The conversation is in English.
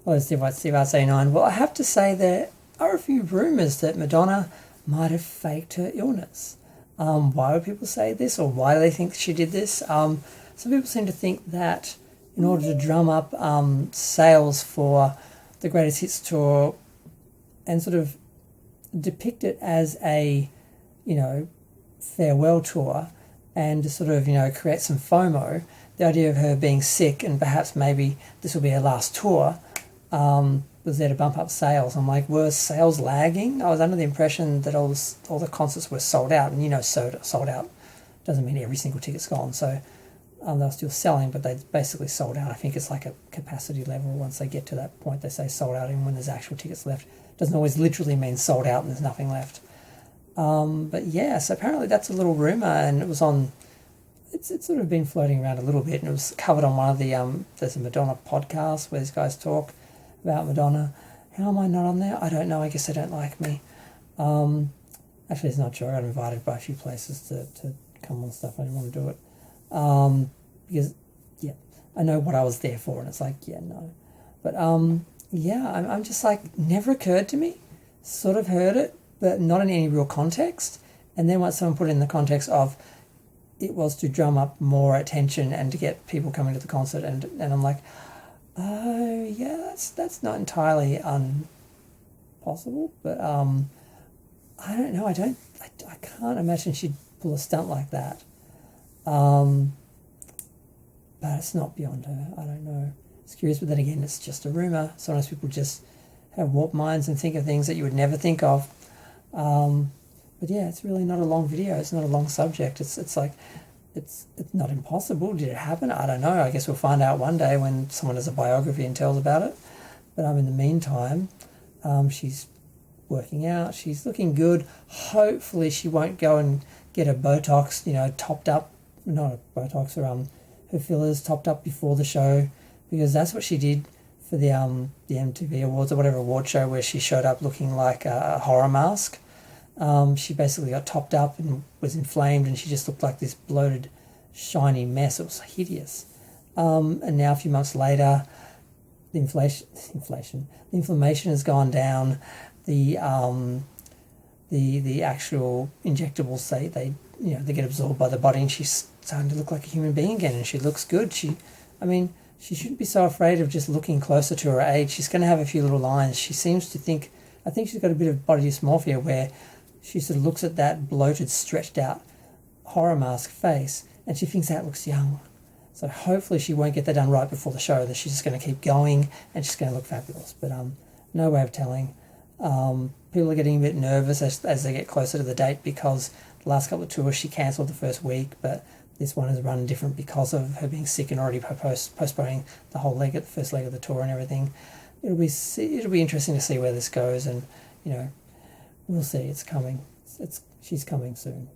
Well, Steve White, Steve RC9. Well, I have to say there are a few rumours that Madonna might have faked her illness. Why would people say this, or why do they think she did this? Some people seem to think that in order to drum up sales for the Greatest Hits tour and sort of depict it as a, farewell tour, and to sort of, create some FOMO, the idea of her being sick and perhaps maybe this will be her last tour, was there to bump up sales. I'm like, were sales lagging? I was under the impression that all the concerts were sold out, and sold out doesn't mean every single ticket's gone. So they're still selling, but they basically sold out. I think it's like a capacity level. Once they get to that point, they say sold out, even when there's actual tickets left. It doesn't always literally mean sold out and there's nothing left. But yeah, so apparently that's a little rumour, and it was on. It's sort of been floating around a little bit, and it was covered on one of the there's a Madonna podcast where these guys talk about Madonna. How am I not on there? I don't know. I guess they don't like me. Actually, it's not true. I got invited by a few places to come on stuff. I didn't want to do it. Because, yeah, I know what I was there for, and it's like, yeah, no. But, yeah, I'm just like, never occurred to me. Sort of heard it, but not in any real context. And then once someone put it in the context of it was to drum up more attention and to get people coming to the concert, and I'm like, oh, yeah, that's not entirely impossible, but I don't know. I can't imagine she'd pull a stunt like that. But it's not beyond her. I don't know. It's curious, but then again, it's just a rumour. Sometimes people just have warped minds and think of things that you would never think of. But yeah, it's really not a long video. It's not a long subject. It's like, it's not impossible. Did it happen? I don't know. I guess we'll find out one day when someone has a biography and tells about it. But in the meantime, she's working out. She's looking good. Hopefully she won't go and get her Botox, topped up. Not a Botox, or her fillers topped up before the show, because that's what she did for the MTV Awards or whatever award show, where she showed up looking like a horror mask. She basically got topped up and was inflamed, and she just looked like this bloated, shiny mess. It was hideous. And now a few months later, the inflammation has gone down. The actual injectables, they get absorbed by the body, and she's starting to look like a human being again, and she looks good. She shouldn't be so afraid of just looking closer to her age. She's going to have a few little lines. She seems to think, I think she's got a bit of body dysmorphia, where she sort of looks at that bloated, stretched out horror mask face, and she thinks that looks young. So hopefully she won't get that done right before the show, that she's just going to keep going and she's going to look fabulous. But no way of telling. People are getting a bit nervous as they get closer to the date, because the last couple of tours she cancelled the first week, but this one has run different because of her being sick and already postponing the whole the first leg of the tour and everything. It'll be interesting to see where this goes, and we'll see. It's coming. She's coming soon.